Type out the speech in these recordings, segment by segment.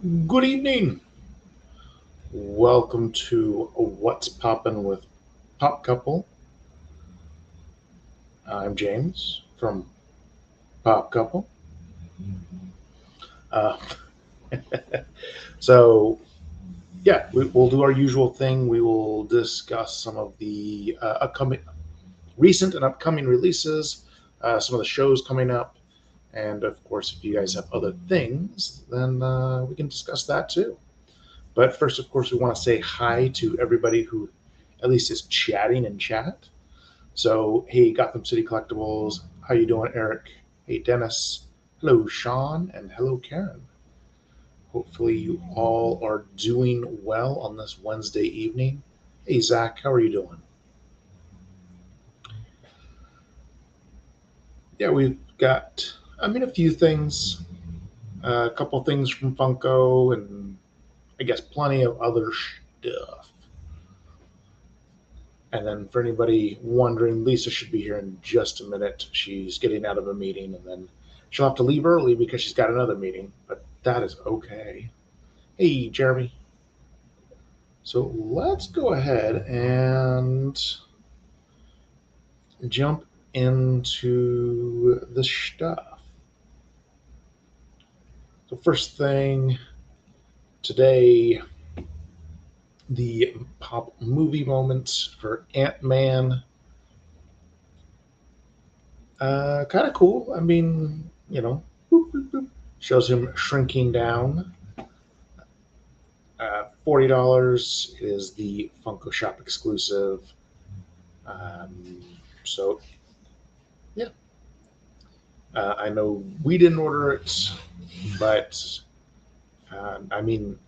Good evening. Welcome to What's Poppin' with Pop Couple. I'm James from Pop Couple. Uh, so, yeah, we'll do our usual thing. We will discuss some of the recent and upcoming releases, some of the shows coming up, and of course, if you guys have other things, then we can discuss that too. But first, of course, we want to say hi to everybody who at least is chatting in chat. So, hey, Gotham City Collectibles, how you doing, Eric? Hey, Dennis. Hello, Sean, and hello, Karen. Hopefully, you all are doing well on this Wednesday evening. Hey, Zach, how are you doing? Yeah, we've got, a few things, a couple things from Funko, and I guess plenty of other stuff. And then for anybody wondering, Lisa should be here in just a minute. She's getting out of a meeting, and then she'll have to leave early because she's got another meeting, but that is okay. Hey, Jeremy. So let's go ahead and jump into the stuff. So, first thing today, the pop movie moments for Ant-Man. Kind of cool. Boop, boop, boop. Shows him shrinking down. $40 is the Funko Shop exclusive. Um, so, yeah. I know we didn't order it, but I mean,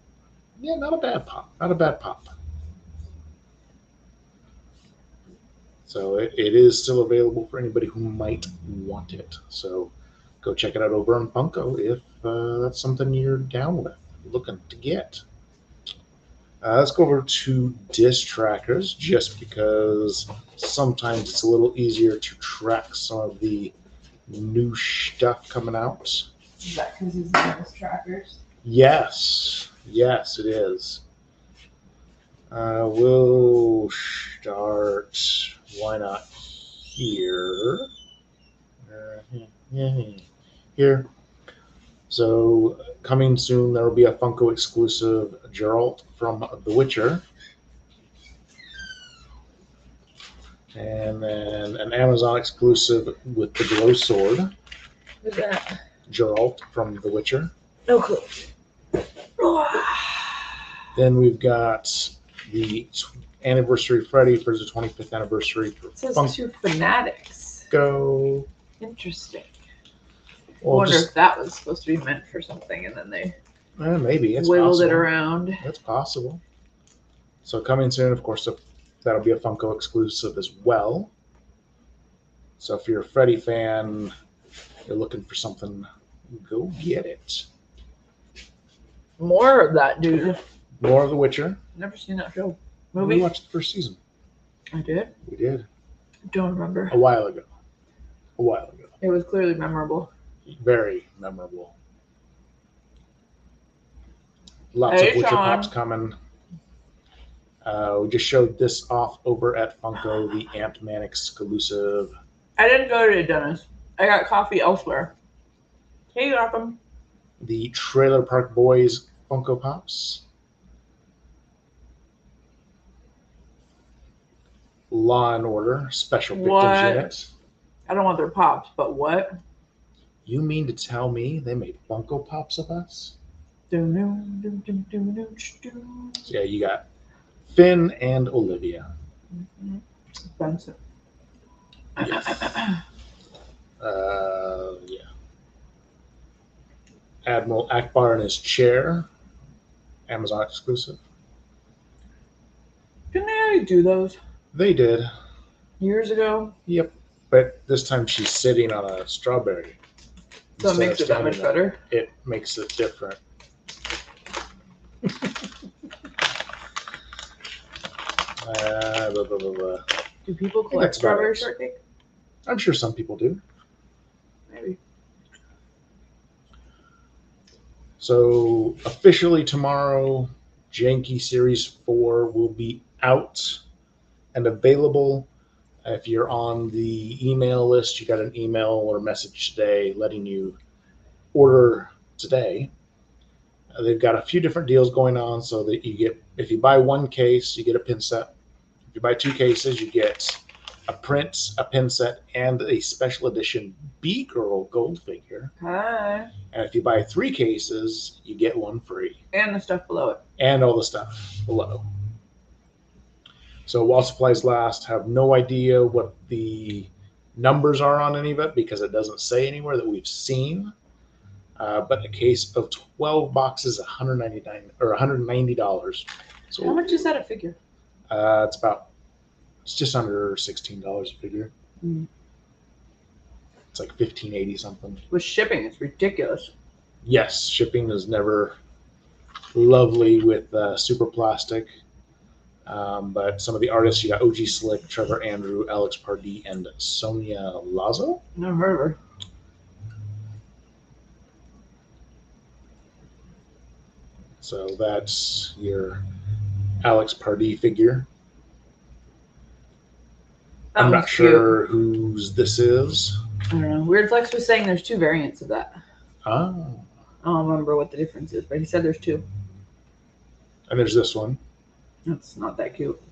yeah, not a bad pop. Not a bad pop. So it is still available for anybody who might want it. So go check it out over on Funko if that's something you're down with, looking to get. Let's go over to disc trackers, just because sometimes it's a little easier to track some of the new stuff coming out. Is that because he's the disc trackers? Yes, it is. We'll start. Why not here? Here. So coming soon, there will be a Funko exclusive Geralt from The Witcher, and then an Amazon exclusive with the glow sword. Who's that? Geralt from The Witcher. No clue. Then we've got the anniversary Freddy for the 25th anniversary for It says two fanatics. Funko. Interesting. I Well, wonder if that was supposed to be meant for something and then they maybe it's wiggled possible. it around. That's possible. So coming soon, of course, that'll be a Funko exclusive as well. So if you're a Freddy fan, you're looking for something, go get it. More of that, dude. More of The Witcher. Never seen that show. We Movie? watched the first season. I did? We did. Don't remember. A while ago. It was clearly memorable. Very memorable. Lots Hey, of Witcher Sean. pops coming. We just showed this off over at Funko, the Ant-Man exclusive. I didn't go to Dennis. I got coffee elsewhere. Hey, Gotham. The Trailer Park Boys Funko Pops. Law and Order Special Victims What? Unit. I don't want their pops, but what? You mean to tell me they made Funko Pops of us? Yeah, you got Finn and Olivia. Expensive. Yes. Yeah. Admiral Akbar in his chair. Amazon exclusive. Didn't they already do those They did. years ago? Yep. But this time she's sitting on a strawberry. So it instead makes of it that much standing better. up. It makes it different. Blah, blah, blah, blah. Do people think collect that's about strawberry it. shortcake? I'm sure some people do. Maybe. So officially tomorrow, Janky Series 4 will be out and available. If you're on the email list, you got an email or message today letting you order today. They've got a few different deals going on so that you get, if you buy one case, you get a pin set. If you buy 2 cases, you get a print, a pin set, and a special edition B-Girl gold figure. Hi. And if you buy 3 cases, you get 1 free. And the stuff below it. And all the stuff below. So while supplies last, have no idea what the numbers are on any of it because it doesn't say anywhere that we've seen. But a case of 12 boxes, $199 or $190. So how much is that a figure? It's just under $16 a figure. Mm. It's like $15.80 something. With shipping, it's ridiculous. Yes, shipping is never lovely with super plastic. But some of the artists, you got OG Slick, Trevor Andrew, Alex Pardee, and Sonia Lazo. Never heard of her. So that's your Alex Pardee figure. I'm not sure whose this is. I don't know. Weird Flex was saying there's 2 variants of that. Oh. I don't remember what the difference is, but he said there's 2. And there's this one. That's not that cute.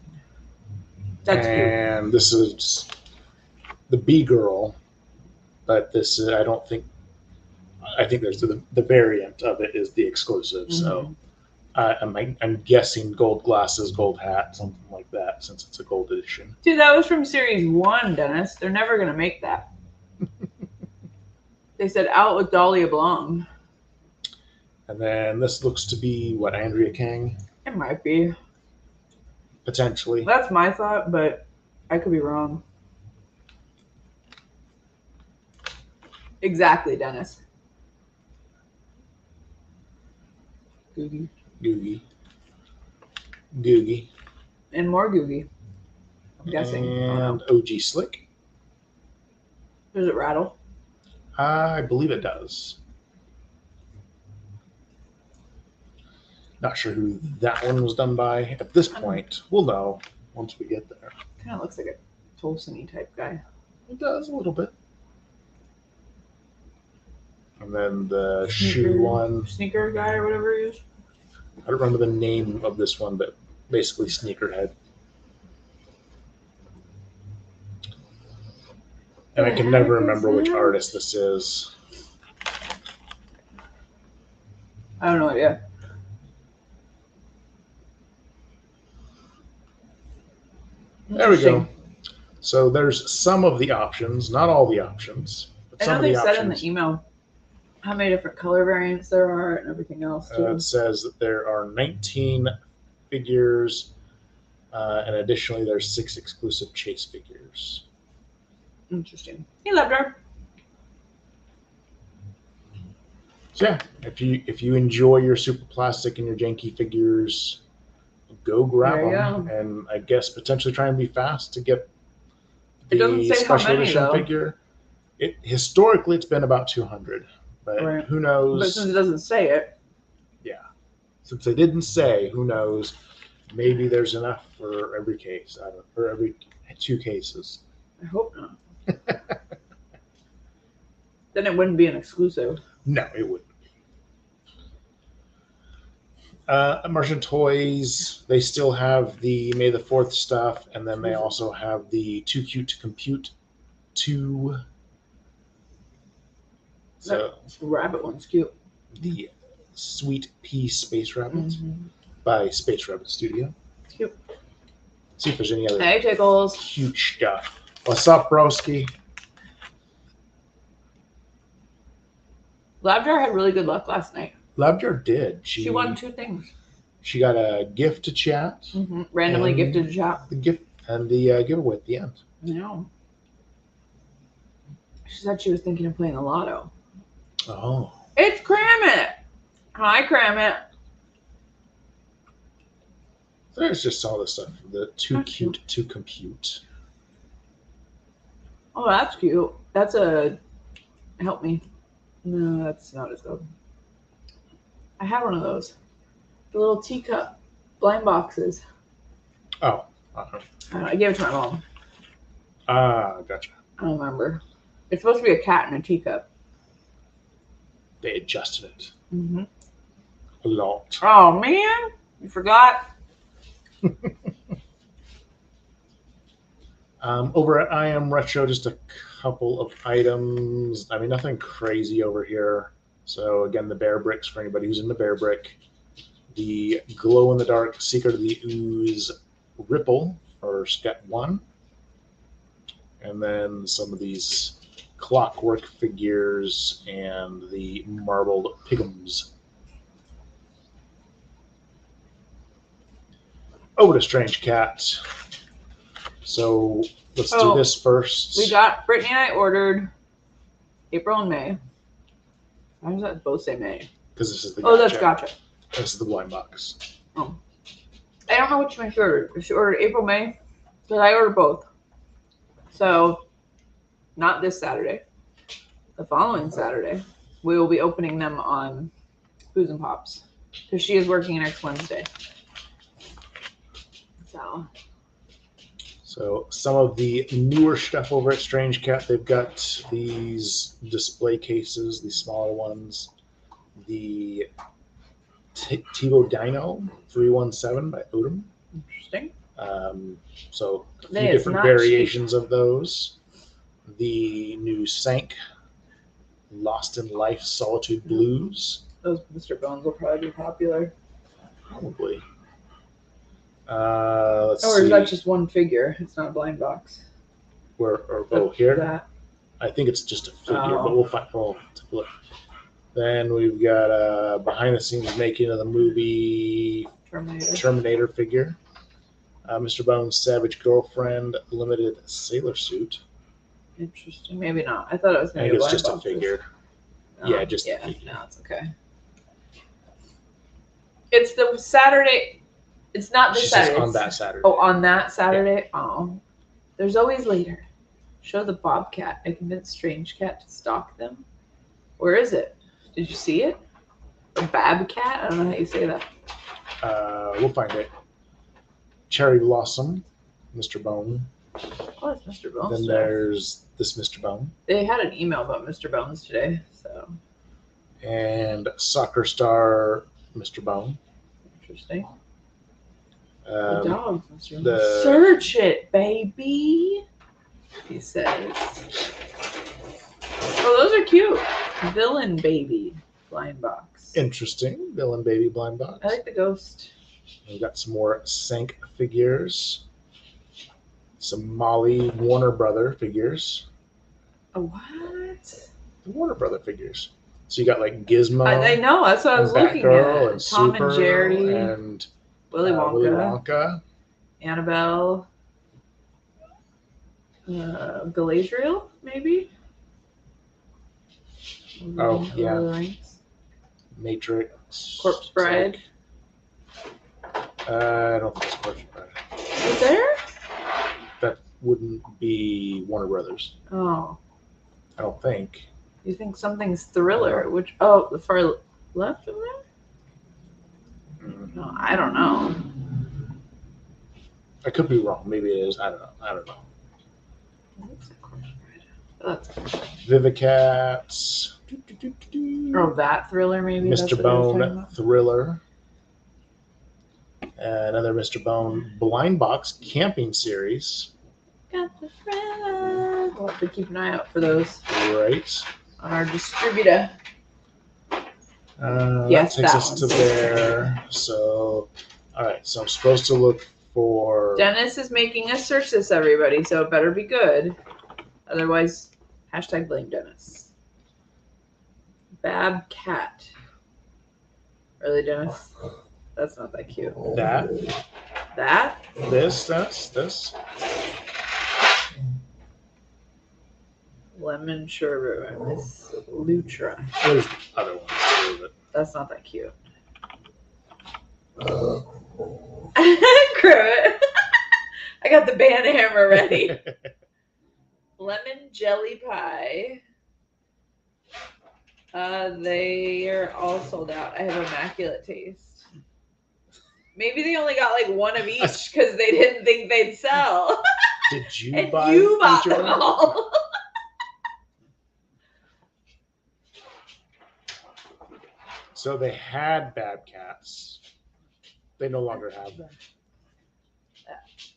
That's cute. And this is the B-Girl, but this is, I think there's the variant of it is the exclusive. Mm-hmm. So I'm guessing gold glasses, gold hat, something like that, since it's a gold edition. Dude, that was from Series 1, Dennis. They're never going to make that. They said out with Dahlia Blonde. And then this looks to be, what, Andrea King? It might be. Potentially. That's my thought, but I could be wrong. Exactly, Dennis. Googie. Googie. And more Googie. I'm guessing. And OG Slick. Does it rattle? I believe it does. Not sure who that one was done by. At this point, we'll know once we get there. Kind of looks like a Tolson-y type guy. It does a little bit. And then the shoe one. Sneaker guy or whatever he is. I don't remember the name of this one, but basically sneakerhead. And I can never remember which artist this is. I don't know yet. There we go. So there's some of the options, not all the options. But I know they said in the email how many different color variants there are and everything else. It says that there are 19 figures, and additionally there's 6 exclusive chase figures. Interesting. He loved her. So yeah, if you enjoy your super plastic and your janky figures, go grab them, and I guess potentially try and be fast to get the special edition figure. Historically, it's been about 200, but who knows? But since it doesn't say it, yeah. Since they didn't say, who knows? Maybe there's enough for every case, for every 2 cases. I hope not. Then it wouldn't be an exclusive. No, it wouldn't. Immersion Toys, they still have the May the 4th stuff, and then they also have the Too Cute to Compute 2. So the rabbit one's cute. The Sweet Pea Space Rabbit by Space Rabbit Studio. It's cute. See if there's any other tickles. Cute stuff. What's up, broski? Labjar had really good luck last night. Labjar did. She won 2 things. She got a gift to chat. Randomly gifted to chat. The gift and the giveaway at the end. Yeah. She said she was thinking of playing the lotto. Oh. It's Cram It. Hi, Cram It. There's just all this stuff. The Too Cute to Compute. Oh, that's cute. That's a... Help me. No, that's not as good. I had one of those. The little teacup blind boxes. Oh. I gave it to my mom. Gotcha. I don't remember. It's supposed to be a cat in a teacup. They adjusted it Mm-hmm. a lot. Oh, man. You forgot? Over at I Am Retro, just a couple of items. I mean, nothing crazy over here. So again, the Bear Bricks for anybody who's into Bear Brick. The glow-in-the-dark Secret of the Ooze Ripple for Step 1. And then some of these clockwork figures and the marbled pigums. Over to Strange Cat. So let's do this first. Brittany and I ordered April and May. Why does that both say May? Because this is the gotcha. That's gotcha. This is the blind box. Oh. I don't know which one she ordered. She ordered April, May. Because I ordered both. So, not this Saturday. The following Saturday, we will be opening them on Booze and Pops. Because she is working next Wednesday. So some of the newer stuff over at Strange Cat, they've got these display cases, these smaller ones. The Tivo Dino 317 by Odom. Interesting. So a few different variations of those. The new Sank Lost in Life Solitude Blues. Those Mr. Bones will probably be popular. Probably. Let's see. Or is that just one figure? It's not a blind box. Here? That. I think it's just a figure, but we'll find. We'll take a look. Then we've got behind the scenes making of the movie Terminator figure. Mr. Bones' Savage Girlfriend limited sailor suit. Interesting. Maybe not. I thought it was going to be a blind box. It's just a figure. Yeah, just a figure. No, it's okay. It's the Saturday. It's not this Saturday. On that Saturday. Oh, on that Saturday? Yeah. Oh. There's always later. Show the Bobcat. I convinced Strange Cat to stalk them. Where is it? Did you see it? A Babcat? I don't know how you say that. We'll find it. Cherry Blossom, Mr. Bone. Oh, it's Mr. Bones. Then there's this Mr. Bone. They had an email about Mr. Bones today, so. And Soccer Star, Mr. Bone. Interesting. The dogs, Mr. Bone. Search it, baby, he says. Oh, those are cute. Villain Baby blind box. Interesting. Villain Baby blind box. I like the ghost. We've got some more Sank figures. Some Molly Warner Brother figures. A what? The Warner Brother figures. So you got like Gizmo. I know. That's what I was looking at. And Tom Super and Jerry. And Willy Wonka. Annabelle. Galadriel, maybe? Oh, yeah. Matrix. Corpse Bride. I don't think it's Corpse Bride. Is there? That wouldn't be Warner Brothers. Oh. I don't think. You think something's Thriller? Which? Oh, the far left of there? Mm-hmm. No, I don't know. I could be wrong. Maybe it is. I don't know. That's Vivicats. Oh, that Thriller maybe. Mr. Bone Thriller. Another Mr. Bone blind box camping series. Got the Thriller. We'll have to keep an eye out for those. Right. On our distributor. Yes, that takes us to there. So, all right. So I'm supposed to look for. Dennis is making us search this, everybody. So it better be good. Otherwise, #blame Dennis. Babcat. Really, Dennis? That's not that cute. That. This. Lemon sherbet. Miss Lutra. There's the other ones too, but that's not that cute. Cruet. I got the band hammer ready. Lemon jelly pie. They are all sold out. I have Immaculate Taste. Maybe they only got like one of each because they didn't think they'd sell. Did you And buy you bought each of them all. So they had Bad Cats. They no longer have them.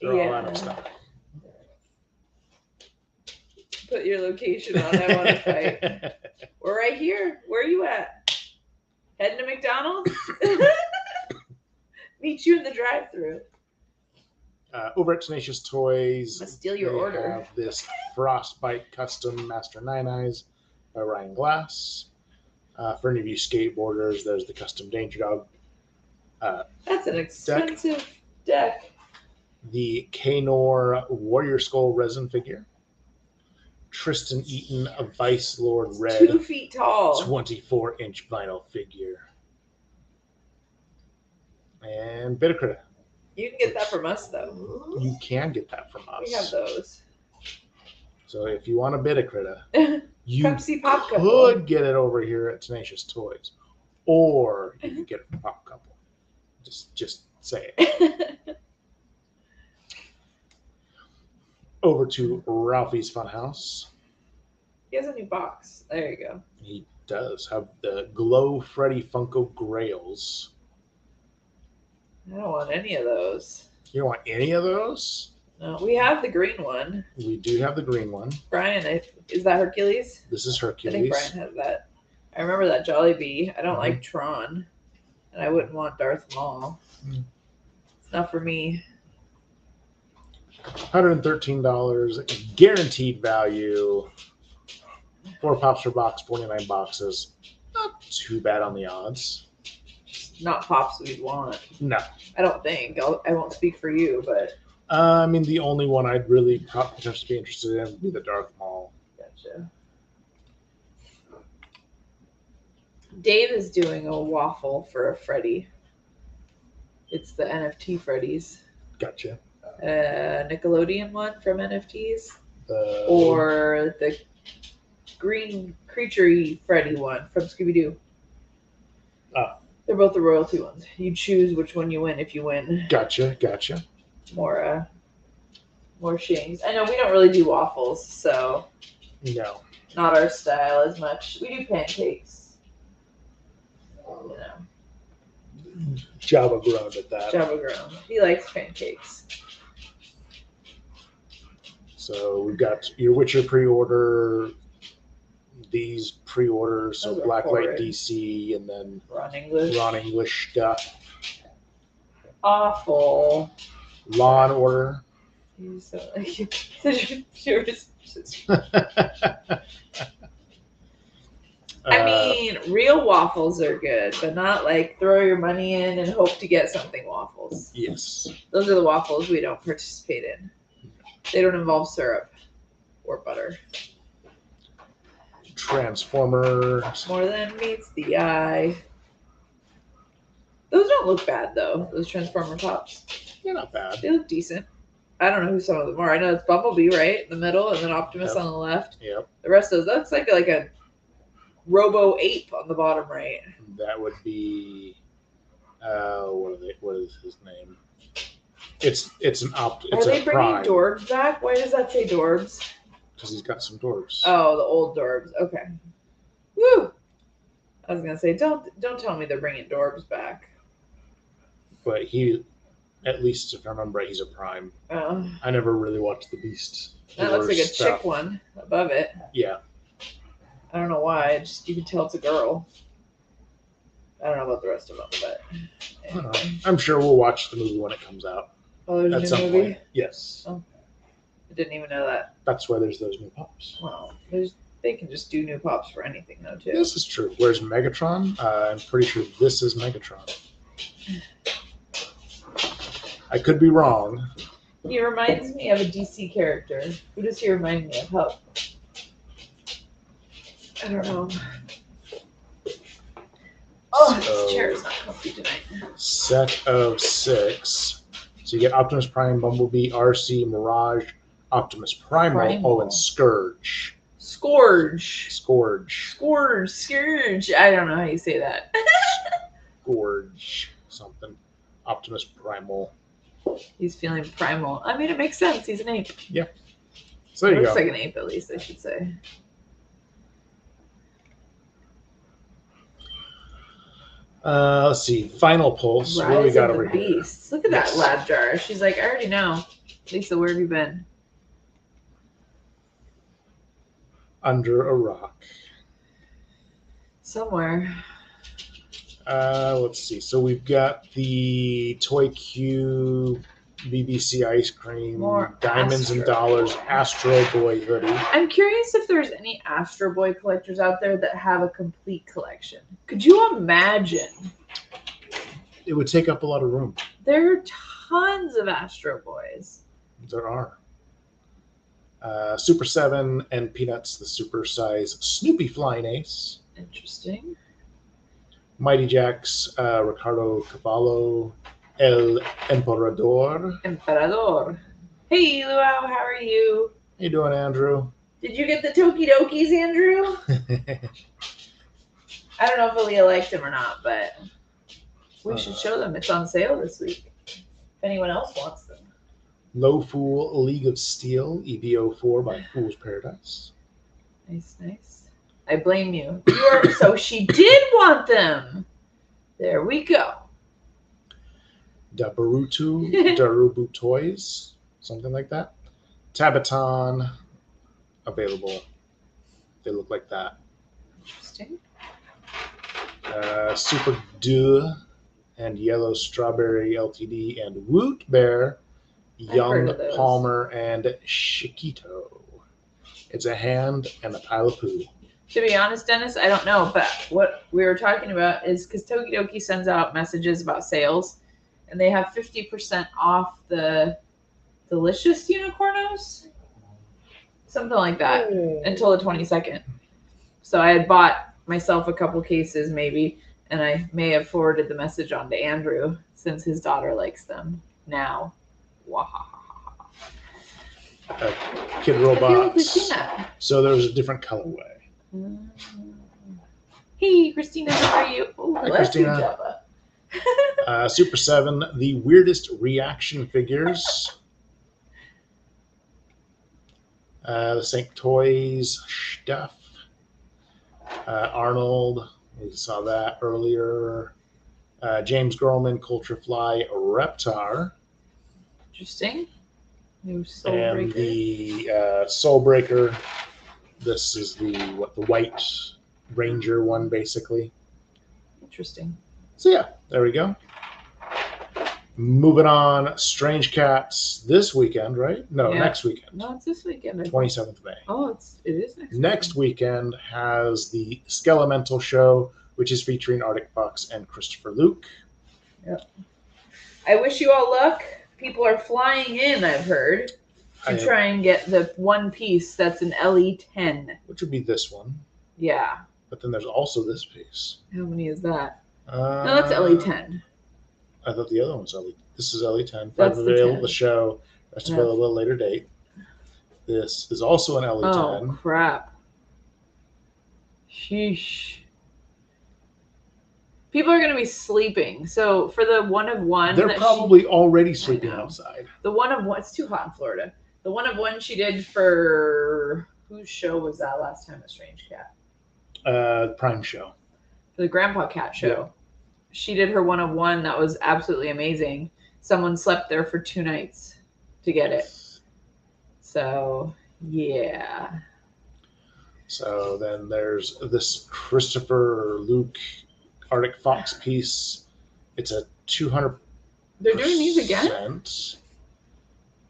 They're all out of stock. Put your location on. I want to fight. We're right here. Where are you at? Heading to McDonald's? Meet you in the drive-thru. Over at Tenacious Toys, I'll steal your they order. have this Frostbite Custom Master 9 Eyes by Ryan Glass. For any of you skateboarders, there's the Custom Danger Dog. That's an expensive deck. The Kanor Warrior Skull resin figure. Tristan Eaton, a Vice Lord Red 2 feet tall. 24-inch vinyl figure. And Bitacrita. You can get that from us, though. You can get that from us. We have those. So if you want a Bitacrita, you Come see Pop Couple. could get it over here at Tenacious Toys, or you can get it from Pop Couple. Just say it. Over to Ralphie's Funhouse. He has a new box. There you go. He does have the Glow Freddy Funko Grails. I don't want any of those. You don't want any of those? No, we have the green one. We do have the green one. Brian, is that Hercules? This is I Hercules. think Brian has that. I remember that Jollibee. I don't like Tron, and I wouldn't want Darth Maul. It's not for me. $113 guaranteed value. 4 pops per box, 49 boxes. Not too bad on the odds. Not pops we'd want. No. I don't think. I won't speak for you, but. I mean, the only one I'd really potentially be interested in would be the Darth Maul. Gotcha. Dave is doing a waffle for a Freddy. It's the NFT Freddy's. Gotcha. Nickelodeon one from NFTs. Or the green creature-y Freddy one from Scooby-Doo. They're both the royalty ones. You choose which one you win if you win. Gotcha. More shings. I know we don't really do waffles, so No. not our style as much. We do pancakes. You know. Java ground at that. Java grown. He likes pancakes. So we've got your Witcher pre-order, these pre-orders, so Those are Blacklight horrid. DC, and then Ron English. Ron English stuff. Awful. Law and Order. You're so like you're just I mean, real waffles are good, but not like throw your money in and hope to get something waffles. Yes. Those are the waffles we don't participate in. They don't involve syrup or butter. Transformers. More than meets the eye. Those don't look bad though, those Transformer Pops. They're not bad. They look decent. I don't know who some of them are. I know it's Bumblebee, right? In the middle, and then Optimus on the left. Yep. The rest of those, that's like a Robo Ape on the bottom right. That would be what is his name? It's Are they a bringing prime Dorbs back? Why does that say Dorbs? because he's got some dwarves. Oh, the old Dorbs. Okay. Woo! I was gonna say, don't tell me they're bringing Dorbs back. But he, at least if I remember right, he's a prime. Oh, I never really watched the Beast. that looks like a stuff. chick one above it. Yeah. I don't know why. You can tell it's a girl. I don't know about the rest of them, but I don't know. anyway. I'm sure we'll watch the movie when it comes out Oh, there's at a some new movie. point. Yes. Oh. I didn't even know that. That's why there's those new pops. Well, they can just do new pops for anything though too. This is true. Where's Megatron? I'm pretty sure this is Megatron. I could be wrong. He reminds me of a DC character. Who does he remind me of? Help. I don't know. Oh, So- this chair is not comfy tonight. Set of 6. So you get Optimus Prime, Bumblebee, RC, Mirage, Optimus Primal, Primal. and Scourge. Scourge. Scourge. Scourge. I don't know how you say that. Scourge. Something. Optimus Primal. He's feeling primal. I mean, it makes sense. He's an ape. So there you Looks go. like an ape, at least, I should say. Let's see. Final pulse. What do we Rise got of the over here? Beasts. Look at that Yes. lab jar. She's like, I already know. Lisa, where have you been? Under a rock. Somewhere. Let's see. So we've got the Toy Q BBC ice cream, More Diamonds and Astro Dollars, Boy. Astro Boy hoodie. I'm curious if there's any Astro Boy collectors out there that have a complete collection. Could you imagine? It would take up a lot of room. There are tons of Astro Boys. There are. Super 7 and Peanuts, the super size Snoopy Flying Ace. Interesting. Mighty Jacks, Ricardo Cavallo, El Emperador. Emperador. Hey, Luau, how are you? How you doing, Andrew? Did you get the Tokidokis, Andrew? I don't know if Aaliyah liked them or not, but we should show them. It's on sale this week. If anyone else wants them. Low Fool League of Steel, EVO4 by Fool's Paradise. Nice, nice. I blame you. So she did want them. There we go. Dabarutu, Darubu Toys, something like that. Tabaton, available. They look like that. Interesting. Super Deux and Yellow Strawberry LTD and Woot Bear, heard Young of those. Palmer and Chiquito. It's a hand and a pile of poo. To be honest, Dennis, I don't know, but what we were talking about is because Tokidoki sends out messages about sales, and they have 50% off the Delicious Unicornos, something like that, until the 22nd. So I had bought myself a couple cases, maybe, and I may have forwarded the message on to Andrew since his daughter likes them now. Wahahaha. Kid I feel like we've Robots. seen that. So there's a different colorway. Hey, Christina, how are you? Oh, Hi, bless you, Christina. Jabba. Super 7, the weirdest reaction figures. The St. Toys stuff. Arnold, we saw that earlier. James Groman, Culture Fly, Reptar. Interesting. New Soul And Breaker. the Soul Breaker. This is the white Ranger one, basically. Interesting. So yeah, there we go. Moving on, Strange Cats this weekend, right? No, Yeah. next weekend, No, it's this weekend. I think. 27th May. Oh, it is Next weekend has the Skelemental show, which is featuring Arctic Fox and Christopher Luke. I wish you all luck. People are flying in, I've heard, to try and get the one piece that's an LE10. Which would be this one. Yeah. But then there's also this piece. How many is that? No, that's LE10. I thought the other one was LE. This is LE10. That's the available 10. the show. That's Yeah. available at a later date. This is also an LE10. Oh, crap. Sheesh. People are going to be sleeping. So for the one of one, They're that probably already sleeping know. outside. the one of one, it's too hot in Florida. The one of one she did for, whose show was that last time? A Strange Cat. Prime show. For the Grandpa Cat show. She did her one of one. That was absolutely amazing. Someone slept there for 2 nights to get it. So, yeah. So then there's this Christopher Luke Arctic Fox piece. It's a 200%. They're doing these again?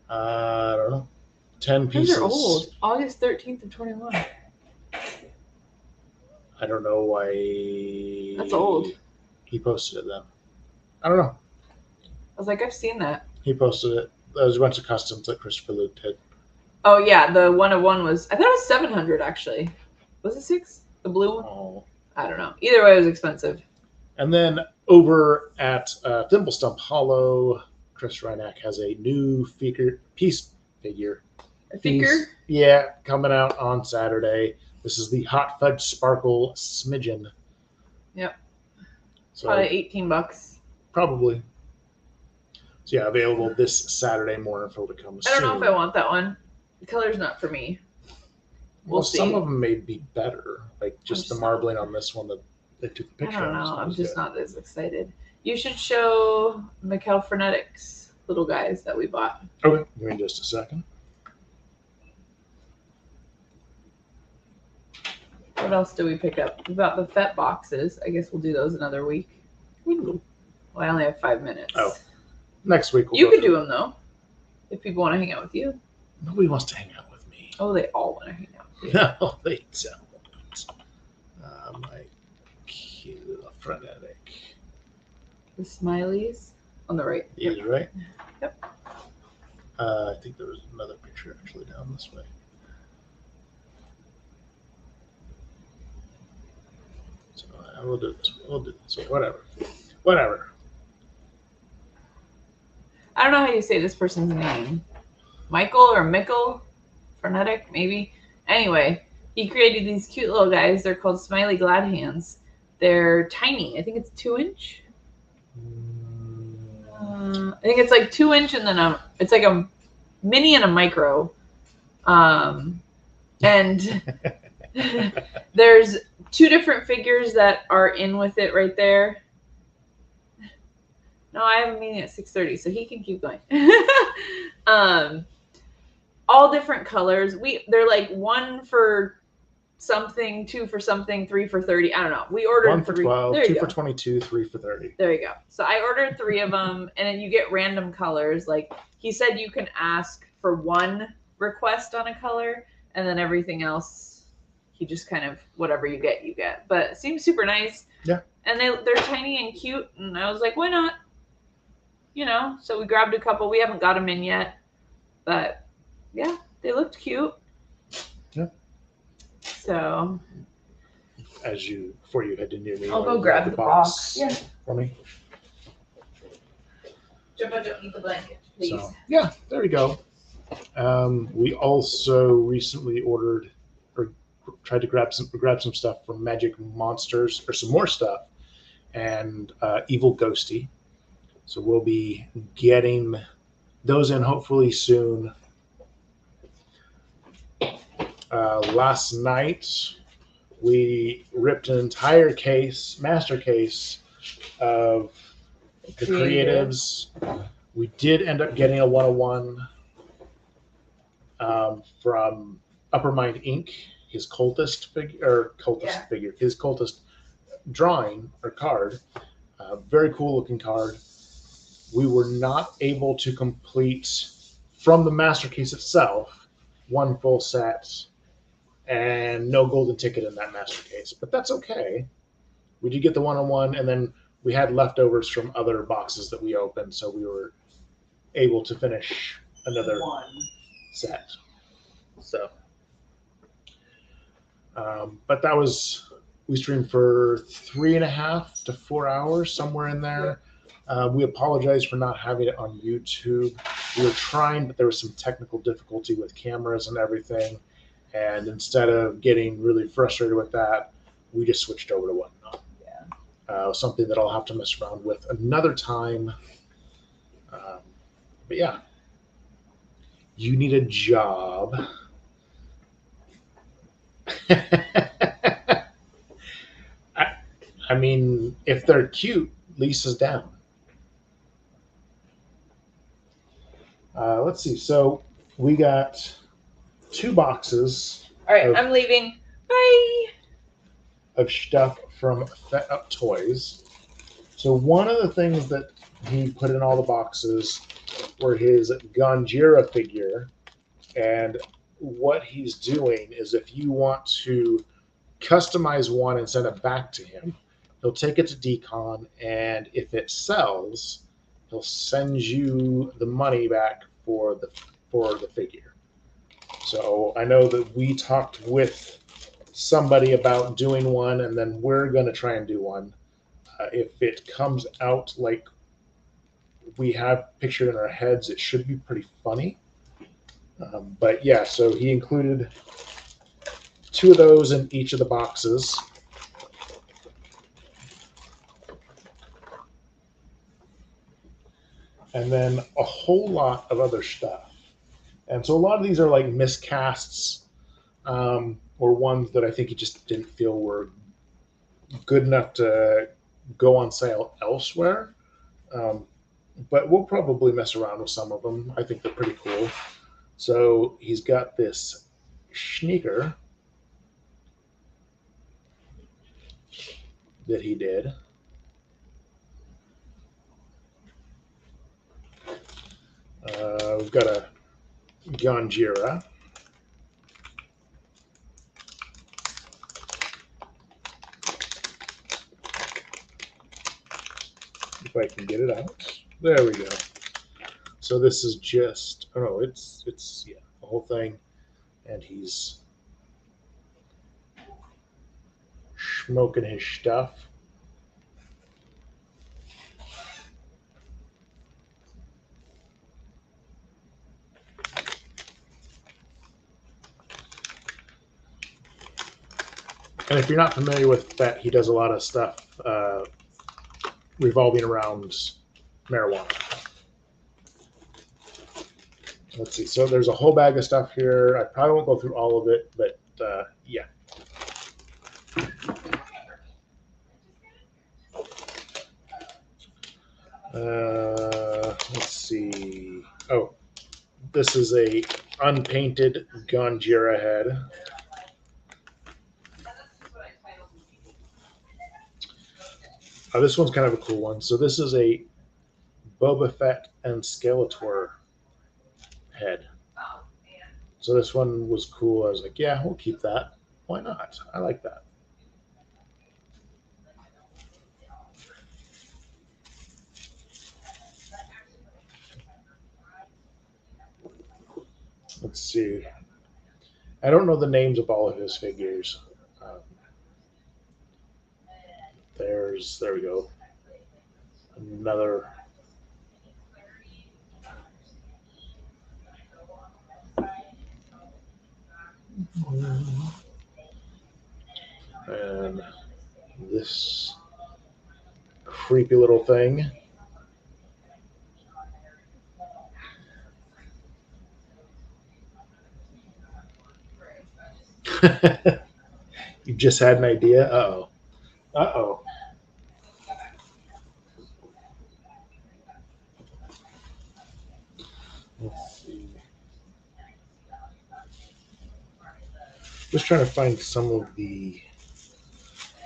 I don't know. 10 Those pieces. are old. August 13th of 21. I don't know why. That's old. He posted it then. I don't know. I was like, I've seen that. He posted it. There's a bunch of customs that Christopher Luke did. Oh, yeah. The one of one was, I thought it was 700 actually. Was it 6? The blue one? Oh. I don't know. Either way, it was expensive. And then over at Thimblestump Hollow, Chris Reinach has a new figure. a figure. Yeah, coming out on Saturday. This is the Hot Fudge Sparkle Smidgen. Yep. So Probably $18. probably. So yeah, available this Saturday. More info to come soon. I don't know if I want that one. The color's not for me. We'll see. Some of them may be better, like just the marbling on this one that they took the picture. I don't know. of. I'm just not as excited. You should show Mikkel Frenetics little guys that we bought. Okay, give me just a second. What else do we pick up? We bought the FET boxes. I guess we'll do those another week. Well, I only have 5 minutes. Oh, next week. You could do them though, if people want to hang out with you. Nobody wants to hang out with me. Oh, they all want to hang out with you. No, they don't. My cute frenetic. The smileys on the right. Is right. Yep. I think there was another picture actually down this way. So we'll do this. We'll do this. Whatever. I don't know how you say this person's name. Michael or Mikkel Frenetic, maybe. Anyway, he created these cute little guys. They're called Smiley Glad Hands. They're tiny. I think it's 2-inch. I think it's like 2-inch, and then it's like a mini and a micro. And there's 2 different figures that are in with it right there. No, I have a meeting at 6:30, so he can keep going. All different colors. They're like 1 for something, 2 for something, 3 for 30. I don't know. We ordered 1 for 3. 12, there you 2 go. for 22, 3 for 30. There you go. So I ordered 3 of them, and then you get random colors. Like he said, you can ask for 1 request on a color, and then everything else, he just kind of whatever you get, you get. But it seems super nice. Yeah. And they're tiny and cute, and I was like, why not? You know. So we grabbed a couple. We haven't got them in yet, but yeah, they looked cute. Yeah. So. Before you head to near me, I'll go grab the box. Yeah. For me. Jeff, I don't need the blanket, please. So, yeah, there we go. We also recently ordered or tried to grab some stuff from Magic Monsters, or some more stuff, and Evil Ghosty. So we'll be getting those in hopefully soon. Last night we ripped an entire master case of the creatives. We did end up getting a 101 from Uppermind Inc. His cultist figure, his cultist drawing or card. Very cool looking card. We were not able to complete from the master case itself 1 full set and no golden ticket in that master case, but that's okay. We did get the 101, and then we had leftovers from other boxes that we opened, so we were able to finish another 1 set. So, but we streamed for 3.5 to 4 hours, somewhere in there. We apologize for not having it on YouTube. We were trying, but there was some technical difficulty with cameras and everything. And instead of getting really frustrated with that, we just switched over to Whatnot. Yeah. Something that I'll have to mess around with another time. But yeah, you need a job. I mean, if they're cute, Lisa's down. Let's see. So we got 2 boxes. All right, I'm leaving. Bye. Of stuff from Fet Up Toys. So one of the things that he put in all the boxes were his Ganjira figure. And what he's doing is, if you want to customize one and send it back to him, he'll take it to Decon, and if it sells, he'll send you the money back for the figure. So I know that we talked with somebody about doing one, and then we're going to try and do one. If it comes out like we have pictured in our heads, it should be pretty funny. But yeah, so he included 2 of those in each of the boxes. And then a whole lot of other stuff. And so a lot of these are like miscasts, or ones that I think he just didn't feel were good enough to go on sale elsewhere. Um, but we'll probably mess around with some of them. I think they're pretty cool. So he's got this sneaker that he did. We've got a Ganjira. If I can get it out. There we go. So this is just, oh no, it's yeah, the whole thing. And he's smoking his stuff. And if you're not familiar with that, he does a lot of stuff revolving around marijuana. Let's see. So there's a whole bag of stuff here. I probably won't go through all of it, but yeah. Let's see. Oh, this is a unpainted Ganjira head. This one's kind of a cool one. So this is a Boba Fett and Skeletor head. So this one was cool. I was like, yeah, we'll keep that. Why not? I like that. Let's see. I don't know the names of all of his figures. There we go. Another. And this creepy little thing. You just had an idea? Uh-oh. Uh-oh. Let's see. Just trying to find some of the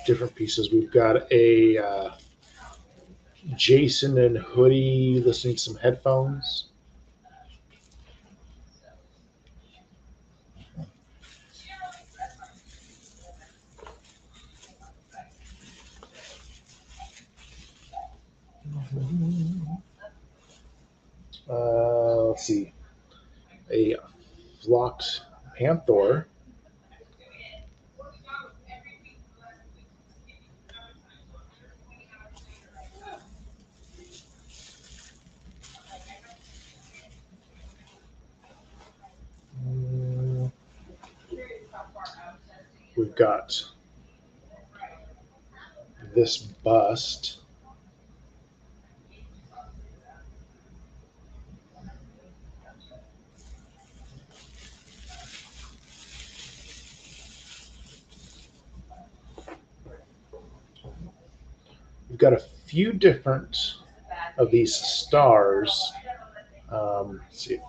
different pieces. We've got a Jason and hoodie listening to some headphones. Let's see. A flocked panther. We've got this bust. We've got a few different of these stars. Let's see if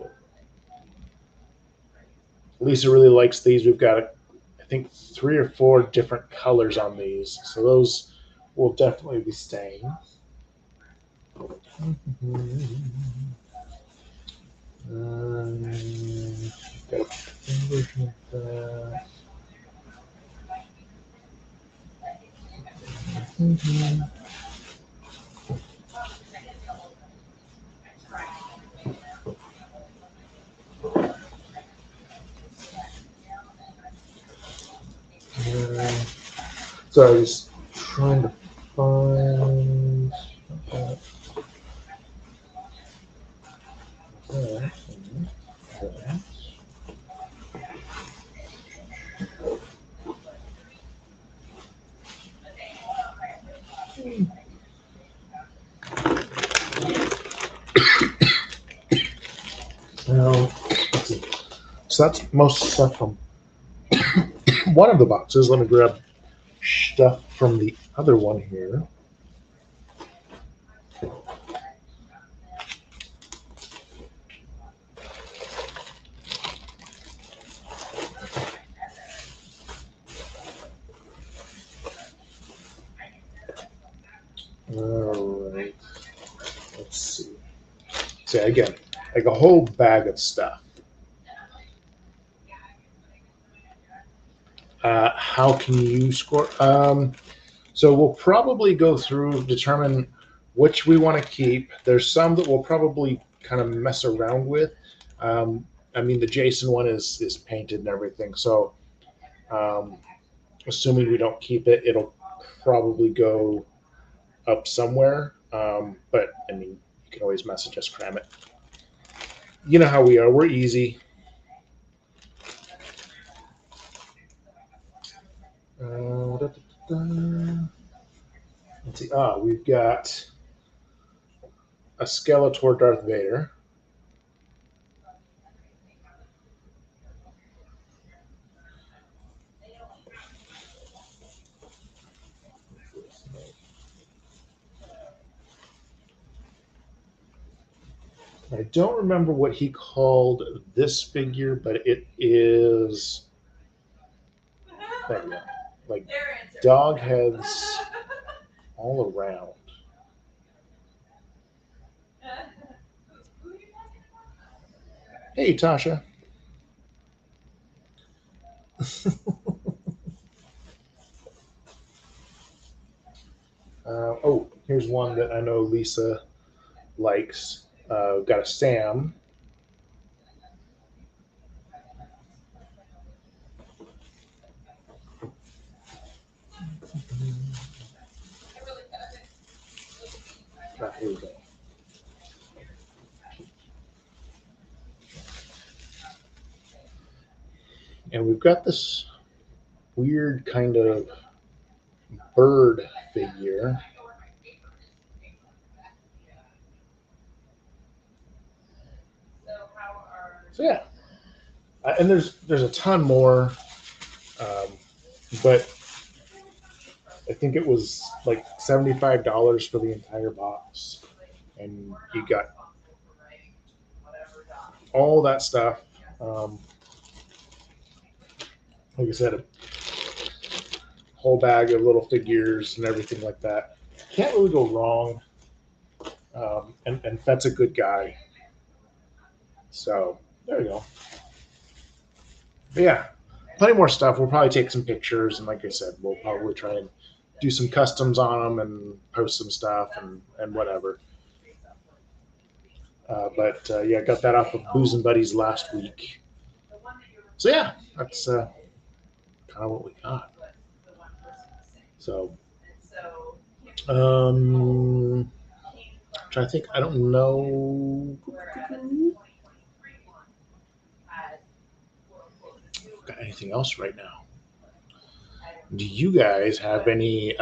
Lisa really likes these. We've got, I think, 3 or 4 different colors on these. So those will definitely be staying. Got a version of that. So I was trying to find that. So that's most stuff from one of the boxes. Let me grab stuff from the other one here. All right. Let's see. See, again, like a whole bag of stuff. How can you score? So we'll probably go through, determine which we want to keep. There's some that we'll probably kind of mess around with. I mean, the Jason one is painted and everything. So assuming we don't keep it, it'll probably go up somewhere. But I mean, you can always message us, cram it. You know how we are. We're easy. Da, da, da. Let's see. We've got a Skeletor Darth Vader. I don't remember what he called this figure, but it is like dog heads all around. Hey, Tasha. Here's one that I know Lisa likes. Got a Sam. Here we go. And we've got this weird kind of bird figure. So yeah, and there's a ton more, but I think it was like $75 for the entire box, and you got all that stuff. Like I said, a whole bag of little figures and everything like that. Can't really go wrong. And Fett's a good guy. So there you go. But yeah, plenty more stuff. We'll probably take some pictures, and like I said, we'll probably try and do some customs on them and post some stuff and whatever. But yeah, got that off of Booze and Buddies last week. So yeah, that's kind of what we got. So, trying to think. I don't know. Got anything else right now? Do you guys have any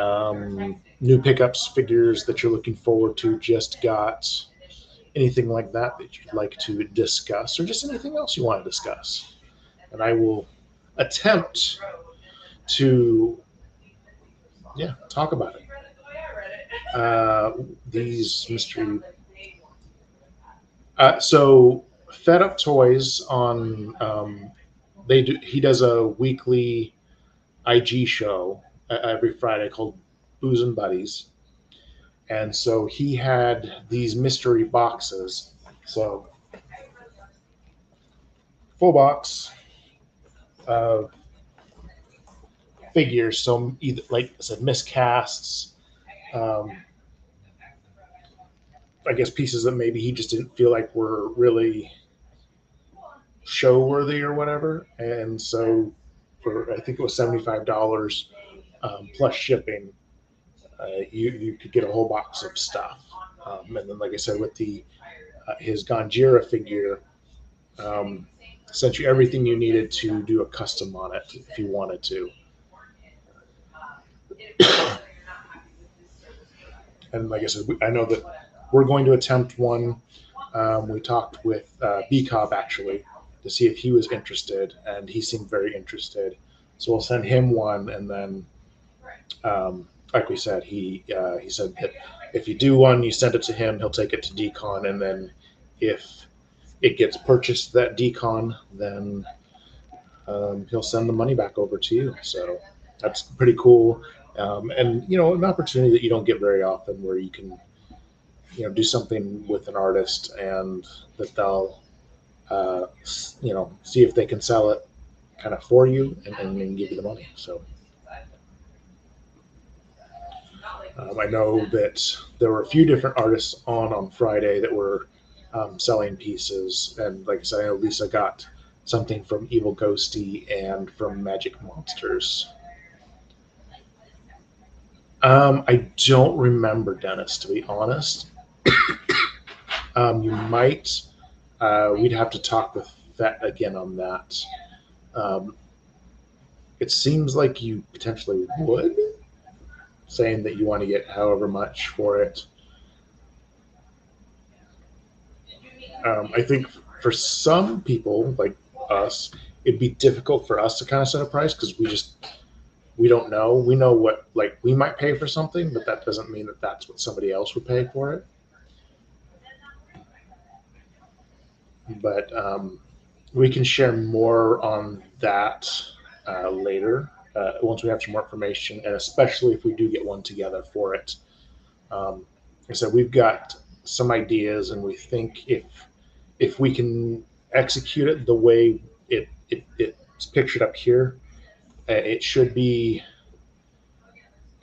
new pickups, figures that you're looking forward to? Just got anything like that you'd like to discuss, or just anything else you want to discuss? And I will attempt to, talk about it. These mystery. So Fed Up Toys on he does a weekly IG show every Friday called Booze and Buddies. And so he had these mystery boxes. So full box of figures. So either, like I said, miscasts. I guess pieces that maybe he just didn't feel like were really show worthy or whatever. And so for, I think it was $75 plus shipping, you could get a whole box of stuff. And then, like I said, with the his Ganjira figure, sent you everything you needed to do a custom on it if you wanted to. And like I said, I know that we're going to attempt one. We talked with B-Cob actually, to see if he was interested, and he seemed very interested. So we'll send him one, and then, like we said, he said that if you do one, you send it to him. He'll take it to Decon, and then if it gets purchased that Decon, then he'll send the money back over to you. So that's pretty cool, and an opportunity that you don't get very often, where you can do something with an artist and that they'll see if they can sell it kind of for you and then give you the money. So I know that there were a few different artists on Friday that were selling pieces, and like I said, I know Lisa got something from Evil Ghosty and from Magic Monsters. I don't remember, Dennis, to be honest. You might. We'd have to talk with Vet again on that. Um, it seems like you potentially would, saying that you want to get however much for it. I think for some people like us, it'd be difficult for us to kind of set a price because we don't know. We know what we might pay for something, but that doesn't mean that that's what somebody else would pay for it. But we can share more on that later once we have some more information, and especially if we do get one together for it. Like I said, we've got some ideas, and we think if we can execute it the way it's pictured up here, it should be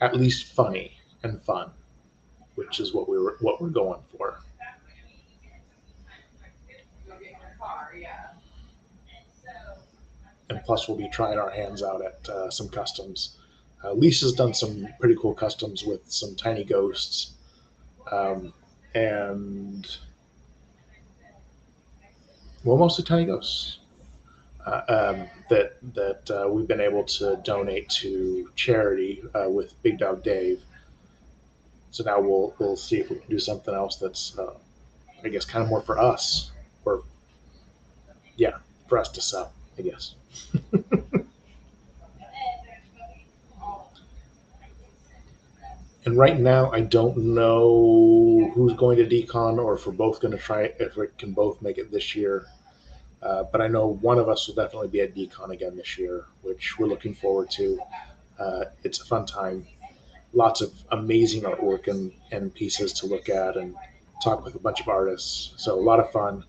at least funny and fun, which is what we're going for. And plus, we'll be trying our hands out at some customs. Lisa's done some pretty cool customs with some tiny ghosts, and mostly tiny ghosts that we've been able to donate to charity with Big Dog Dave. So now we'll see if we can do something else that's I guess kind of more for us, or yeah, for us to sell, I guess. And right now, I don't know who's going to Decon or if we're both going to try it, if we can both make it this year. But I know one of us will definitely be at Decon again this year, which we're looking forward to. It's a fun time. Lots of amazing artwork and pieces to look at and talk with a bunch of artists. So a lot of fun.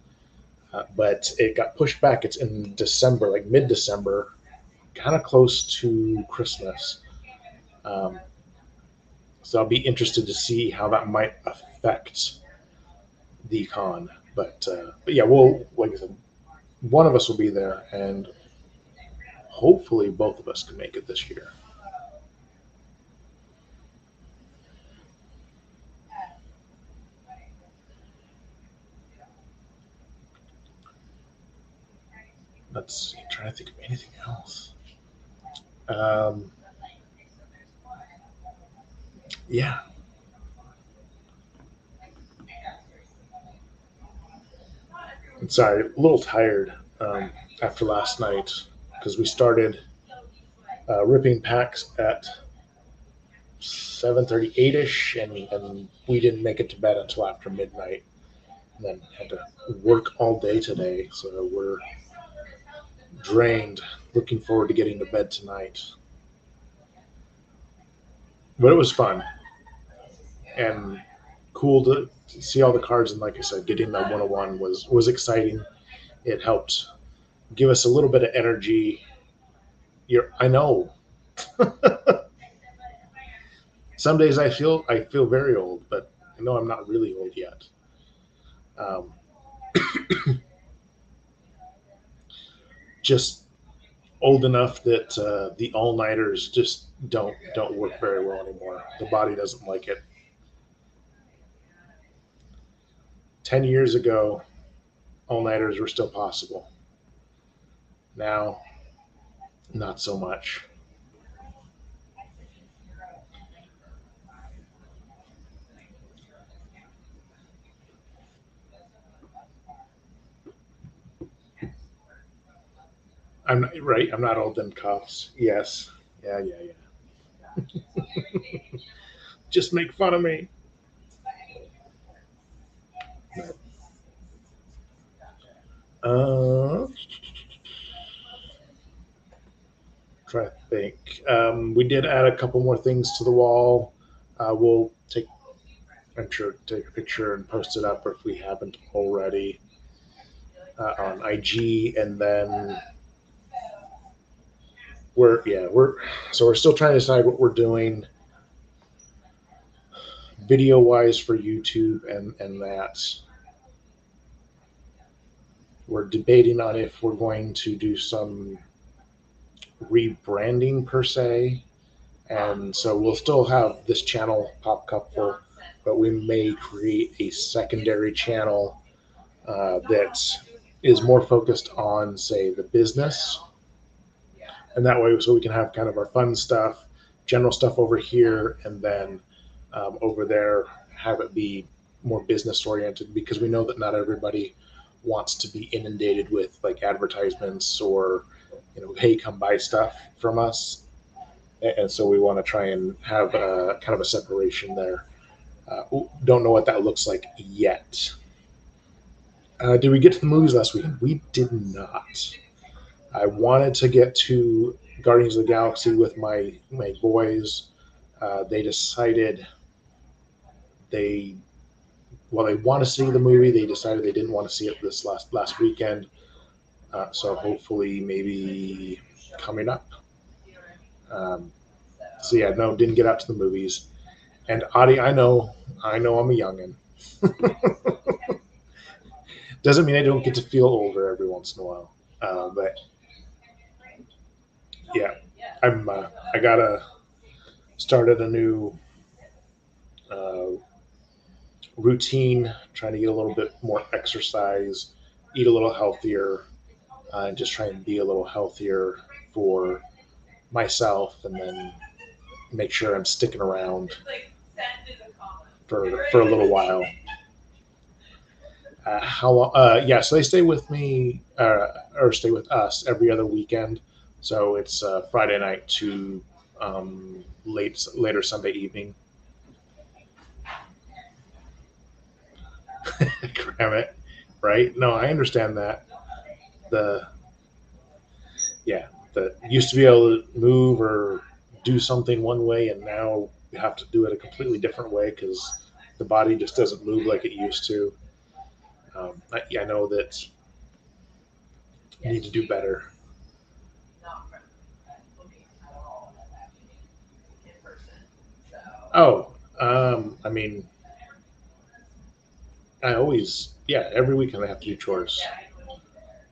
But it got pushed back. It's in December, like mid-December, kind of close to Christmas. Um, so I'll be interested to see how that might affect the con. But yeah, we'll, like I said, one of us will be there, and hopefully both of us can make it this year. Let's see, I'm trying to think of anything else. Yeah. I'm sorry, a little tired after last night because we started ripping packs at 7:38 ish, and we didn't make it to bed until after midnight, and then had to work all day today. So we're drained. Looking forward to getting to bed tonight. But it was fun and cool to see all the cards. And like I said, getting that 101 was exciting. It helped give us a little bit of energy. I know. Some days I feel very old, but I know I'm not really old yet. Um, just old enough that the all nighters just don't work very well anymore. The body doesn't like it. 10 years ago, all nighters were still possible. Now, not so much. I'm not, right. I'm not old in cuffs. Yes. Yeah. Just make fun of me. Uh, try to think. We did add a couple more things to the wall. We'll take, I'm sure, take a picture and post it up, or if we haven't already, on IG. And then we're still trying to decide what we're doing video wise for YouTube, and that we're debating on if we're going to do some rebranding per se. And so we'll still have this channel, Pop Couple, but we may create a secondary channel that is more focused on, say, the business. And that way, so we can have kind of our fun stuff, general stuff over here, and then over there, have it be more business oriented, because we know that not everybody wants to be inundated with like advertisements or, hey, come buy stuff from us. And so we want to try and have kind of a separation there. Don't know what that looks like yet. Did we get to the movies last weekend? We did not. I wanted to get to Guardians of the Galaxy with my boys. They decided they want to see the movie. They decided they didn't want to see it this last weekend. So hopefully, maybe coming up. So yeah, no, didn't get out to the movies. And Adi, I know I'm a youngin. Doesn't mean I don't get to feel older every once in a while. But yeah, I gotta started a new routine, trying to get a little bit more exercise, eat a little healthier, and just try and be a little healthier for myself, and then make sure I'm sticking around for a little while. How long? Yeah, so they stay with me or stay with us every other weekend. So it's Friday night to later Sunday evening. Cram it, right? No, I understand that. The used to be able to move or do something one way, and now you have to do it a completely different way because the body just doesn't move like it used to. I know that you need to do better. Oh, I mean, every weekend they have to do chores.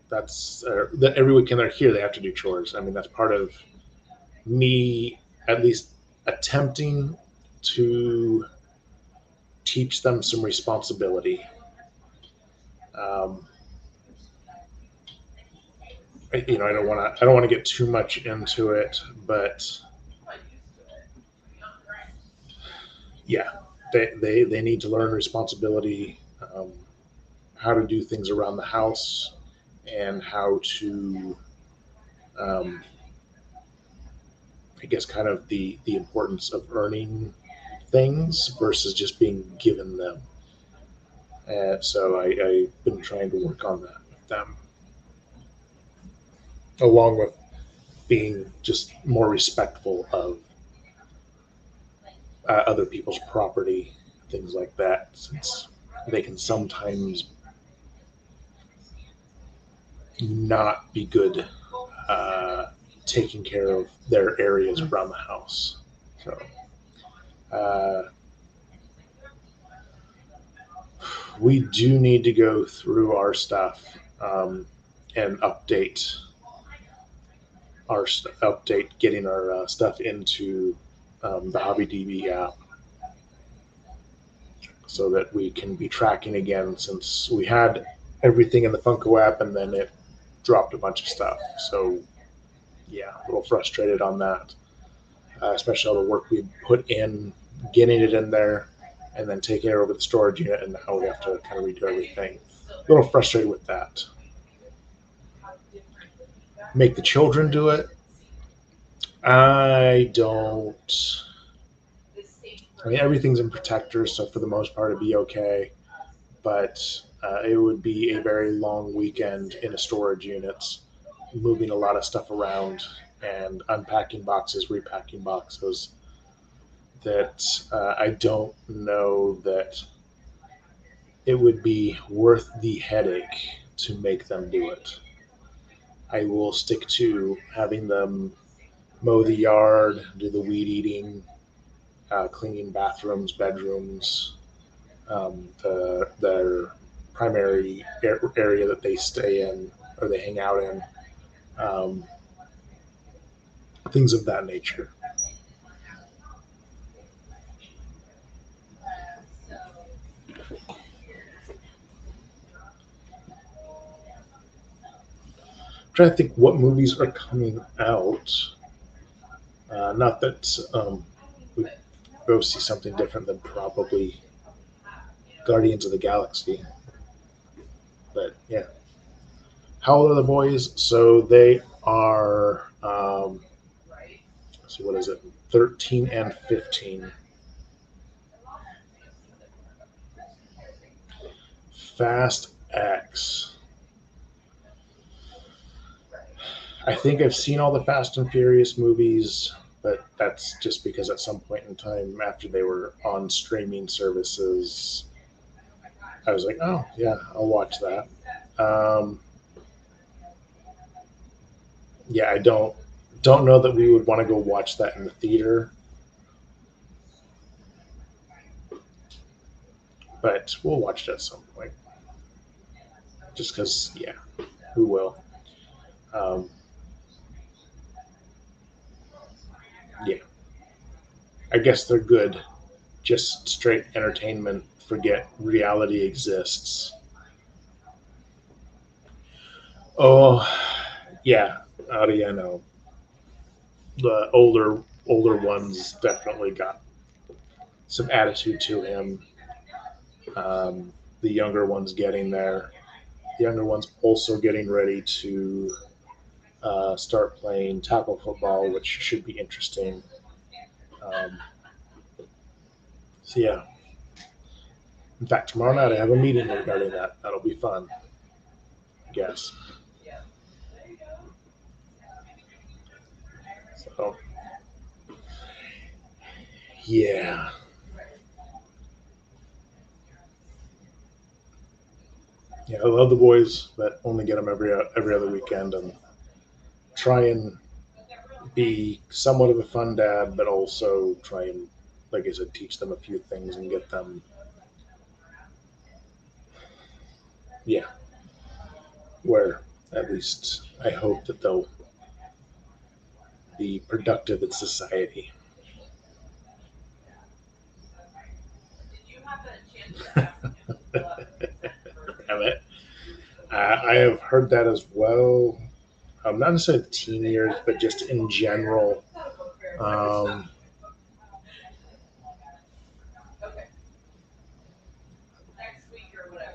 That's every weekend they're here, they have to do chores. I mean, that's part of me at least attempting to teach them some responsibility. I don't want to get too much into it, but yeah, they need to learn responsibility, how to do things around the house, and how to, I guess, kind of the importance of earning things versus just being given them. And so I've been trying to work on that with them, along with being just more respectful of other people's property, things like that, since they can sometimes not be good taking care of their areas around the house. So we do need to go through our stuff and update getting our stuff into the HobbyDB app, so that we can be tracking again, since we had everything in the Funko app and then it dropped a bunch of stuff. So yeah, a little frustrated on that, especially all the work we put in getting it in there and then taking it over to the storage unit, and now we have to kind of redo everything. A little frustrated with that. make the children do it. I don't. I mean, everything's in protectors, so for the most part, it'd be okay. But it would be a very long weekend in a storage unit, moving a lot of stuff around and unpacking boxes, repacking boxes. That I don't know that it would be worth the headache to make them do it. I will stick to having them mow the yard, do the weed eating, cleaning bathrooms, bedrooms, their primary area that they stay in or they hang out in, um, things of that nature. I'm trying to think what movies are coming out. Not that we go see something different than probably Guardians of the Galaxy, but yeah. How old are the boys? So they are. So what is it? 13 and 15. Fast X. I think I've seen all the Fast and Furious movies, but that's just because at some point in time after they were on streaming services, I was like, oh yeah, I'll watch that. Um, yeah, I don't know that we would want to go watch that in the theater, but we'll watch it at some point. Just because, yeah, we will. Um, yeah, I guess they're good. Just straight entertainment. Forget reality exists. Oh, yeah, Audi, I know. The older ones definitely got some attitude to him. The younger ones getting there. The younger ones also getting ready to start playing tackle football, which should be interesting. Um, so yeah. In fact, tomorrow night I have a meeting regarding that. That'll be fun. I guess. So yeah. Yeah, I love the boys, but only get them every other weekend, and try and be somewhat of a fun dad, but also try and, like I said, teach them a few things and get them, yeah, where at least I hope that they'll be productive in society. Damn it. I have heard that as well. Not necessarily the teen years, but just in general. Um,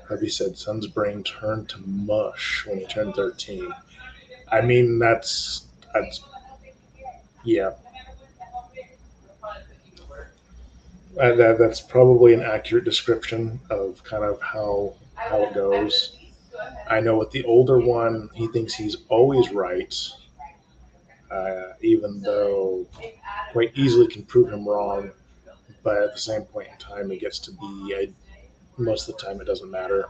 Harvey said son's brain turned to mush when he turned 13. I mean, that's yeah, that's probably an accurate description of kind of how it goes. I know with the older one, he thinks he's always right, even though quite easily can prove him wrong. But at the same point in time, it gets to be most of the time it doesn't matter.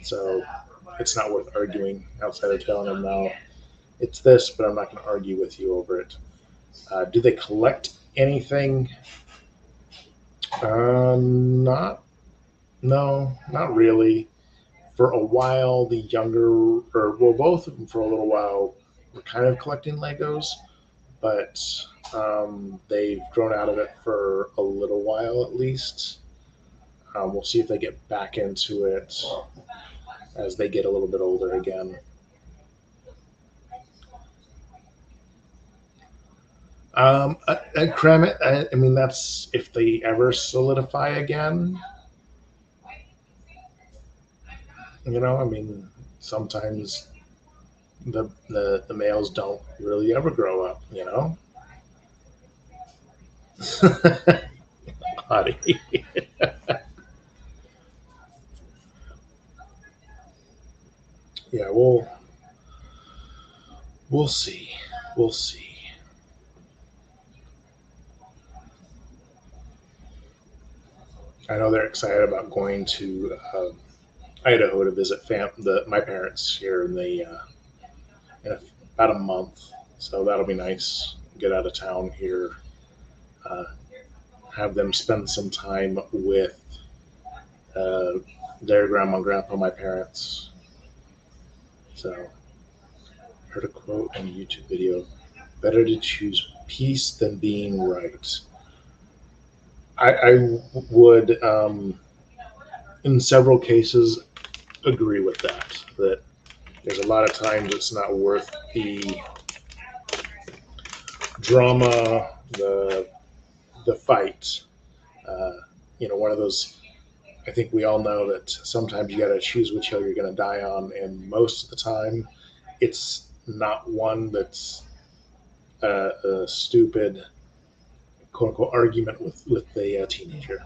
So it's not worth arguing outside of telling him now it's this, but I'm not going to argue with you over it. Do they collect anything? Not, no, not really. For a while, the younger, or well, both of them for a little while were kind of collecting Legos, but they've grown out of it for a little while at least. We'll see if they get back into it as they get a little bit older again. Cram it. I mean, that's if they ever solidify again. I mean, sometimes the males don't really ever grow up, you know. Hottie. Yeah, we'll see. We'll see. I know they're excited about going to Idaho to visit my parents here in about a month. So that'll be nice. Get out of town here, uh, have them spend some time with uh, their grandma and grandpa, my parents. So, heard a quote in a YouTube video: "Better to choose peace than being right." I would, in several cases, agree with that. That there's a lot of times it's not worth the drama, the fight. Uh, one of those. I think we all know that sometimes you got to choose which hill you're going to die on, and most of the time, it's not one that's a stupid quote unquote argument with a teenager.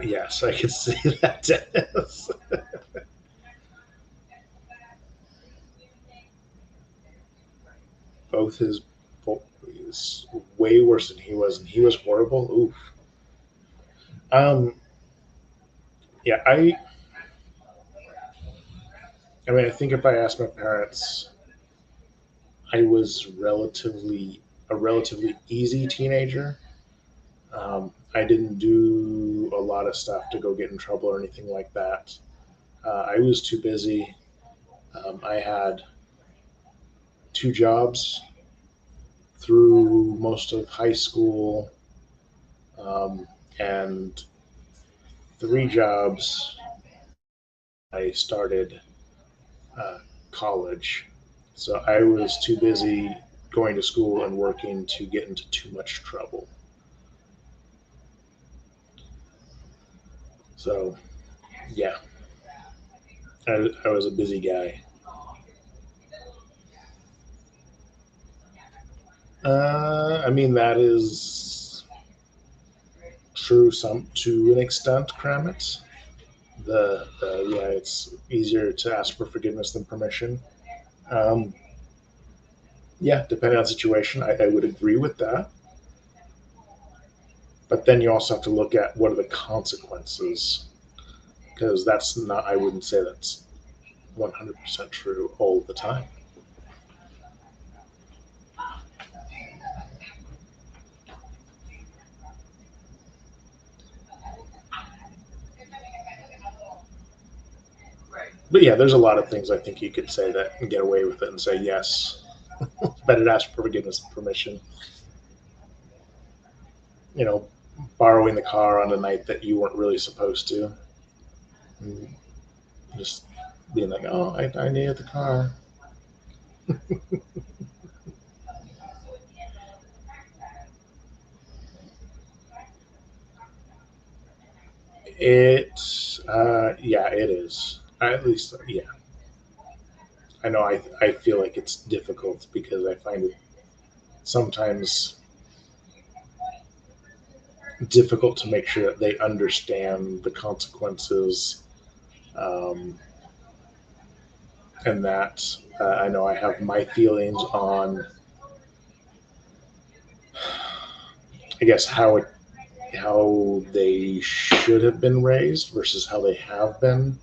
Yes, I could see that, Dennis. Both his is way worse than he was, and he was horrible. Oof. Um. Yeah. I mean, I think if I asked my parents, I was relatively easy teenager. I didn't do a lot of stuff to go get in trouble or anything like that. I was too busy. I had two jobs through most of high school, um, and three jobs. I started uh, college, so I was too busy going to school and working to get into too much trouble. So yeah, I was a busy guy. I mean that is true some to an extent, Kramit. Yeah, it's easier to ask for forgiveness than permission. Um, yeah, depending on the situation, I would agree with that. But then you also have to look at what are the consequences, because that's not. I wouldn't say that's 100% true all the time. But yeah, there's a lot of things I think you could say that and get away with it and say yes, better to ask for forgiveness and permission. You know, borrowing the car on a night that you weren't really supposed to, and just being like, "Oh, I needed the car." Yeah, it is. At least, yeah. I know. I feel like it's difficult because I find it sometimes difficult to make sure that they understand the consequences, um, and that I know I have my feelings on, I guess how they should have been raised versus how they have been,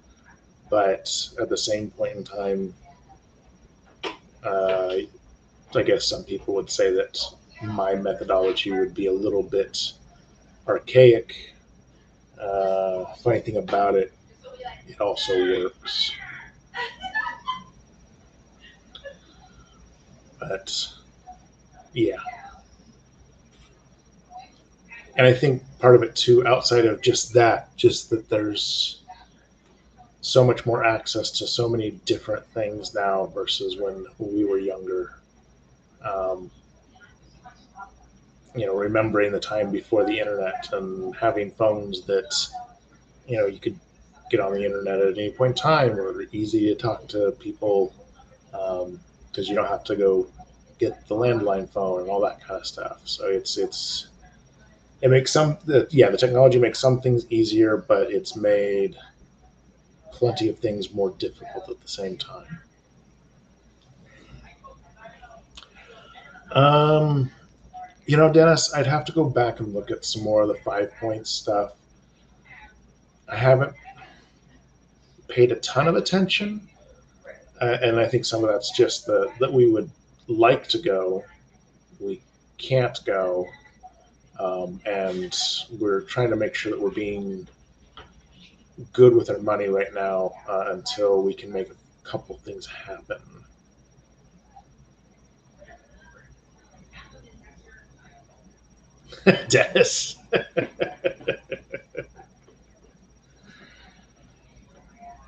but at the same point in time, uh, I guess some people would say that my methodology would be a little bit archaic. Funny thing about it, it also works. But yeah, and I think part of it too, outside of just that there's so much more access to so many different things now versus when we were younger. Um, remembering the time before the internet and having phones that, you could get on the internet at any point in time, or easy to talk to people, because you don't have to go get the landline phone and all that kind of stuff. So it makes the technology makes some things easier, but it's made plenty of things more difficult at the same time. Dennis, I'd have to go back and look at some more of the 5 Points stuff. I haven't paid a ton of attention, and I think some of that's just that we would like to go, we can't go, and we're trying to make sure that we're being good with our money right now, until we can make a couple things happen. Dennis.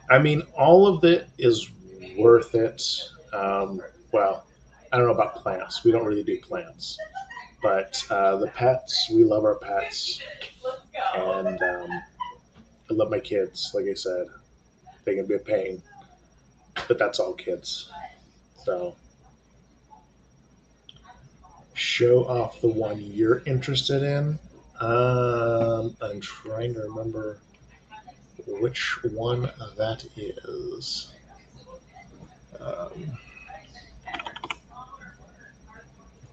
I mean, all of it is worth it. Well, I don't know about plants. We don't really do plants, but the pets, we love our pets, and I love my kids. Like I said, they can be a pain, but that's all kids. So show off the one you're interested in. I'm trying to remember which one that is.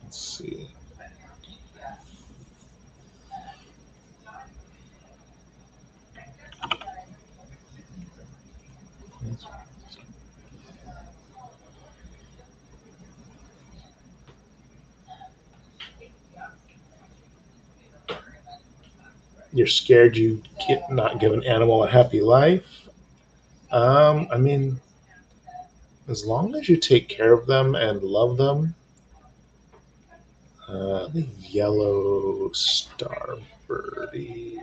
Let's see. You're scared you not give an animal a happy life. I mean, as long as you take care of them and love them. The yellow star birdie.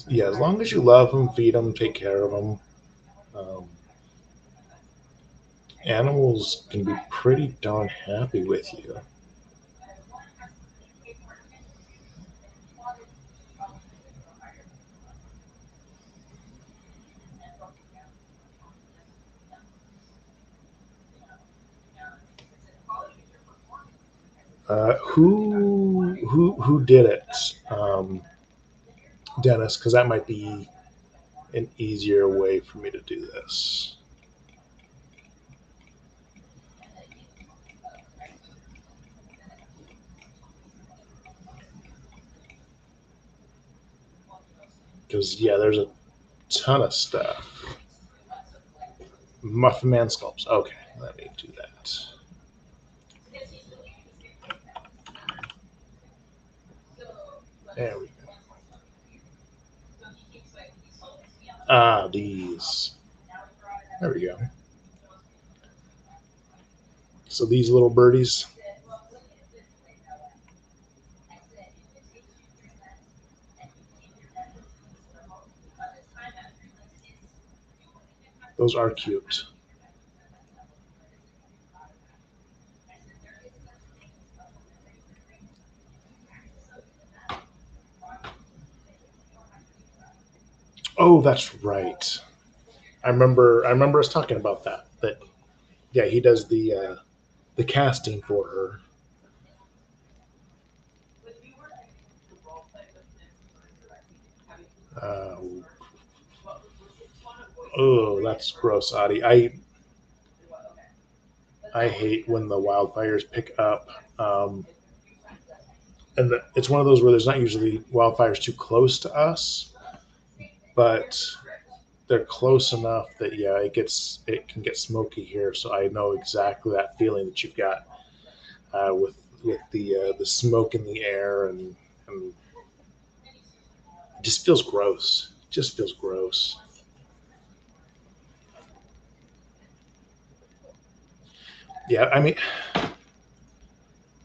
Yeah, as long as you love them, feed them, take care of them. Animals can be pretty darn happy with you. Who did it, Dennis? Because that might be an easier way for me to do this. Because there's a ton of stuff. Muffin Man sculpts. Okay, let me do that. There we go. These. There we go. So these little birdies. Those are cute. Oh, that's right. I remember us talking about that. That he does the casting for her. Uh, oh, that's gross, Adi. I hate when the wildfires pick up. And it's one of those where there's not usually wildfires too close to us, but they're close enough that it can get smoky here. So I know exactly that feeling that you've got, with the smoke in the air, and it just feels gross. It just feels gross. Yeah, I mean,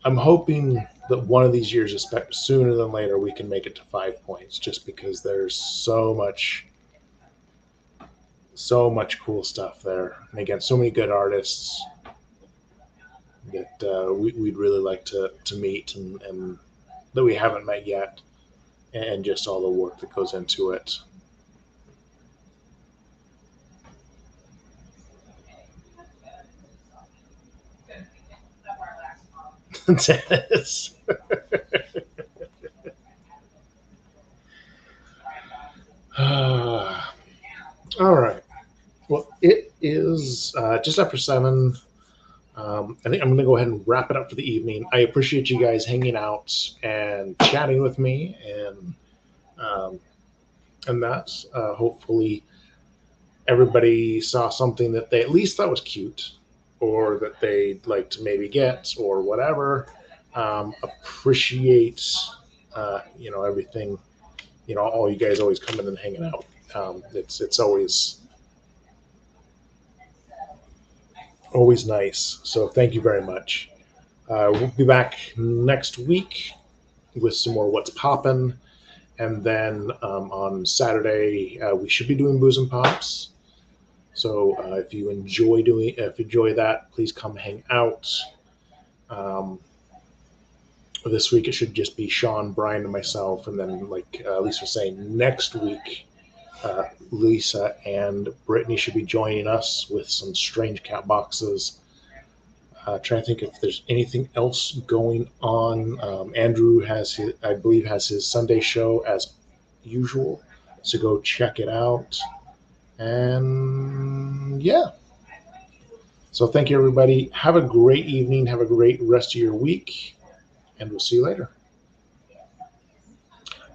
I'm hoping that one of these years, sooner than later, we can make it to 5 points, just because there's so much cool stuff there. And again, so many good artists that we'd really like to meet and that we haven't met yet, and just all the work that goes into it. Dennis. All right. Well, it is just after 7. I think I'm going to go ahead and wrap it up for the evening. I appreciate you guys hanging out and chatting with me, and that's hopefully everybody saw something that they at least thought was cute, or that they'd like to maybe get, or whatever. Appreciate everything. All you guys always coming and hanging out. It's always nice. So thank you very much. We'll be back next week with some more What's Poppin'. And then on Saturday, we should be doing Booze and Pops. So if you enjoy that, please come hang out. This week it should just be Sean, Brian, and myself. And then, like Lisa was saying, next week, Lisa and Brittany should be joining us with some Strange Cat boxes. Trying to think if there's anything else going on. Andrew I believe has his Sunday show as usual, so go check it out. And yeah, so thank you, everybody. Have a great evening. Have a great rest of your week, and we'll see you later.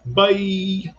Bye.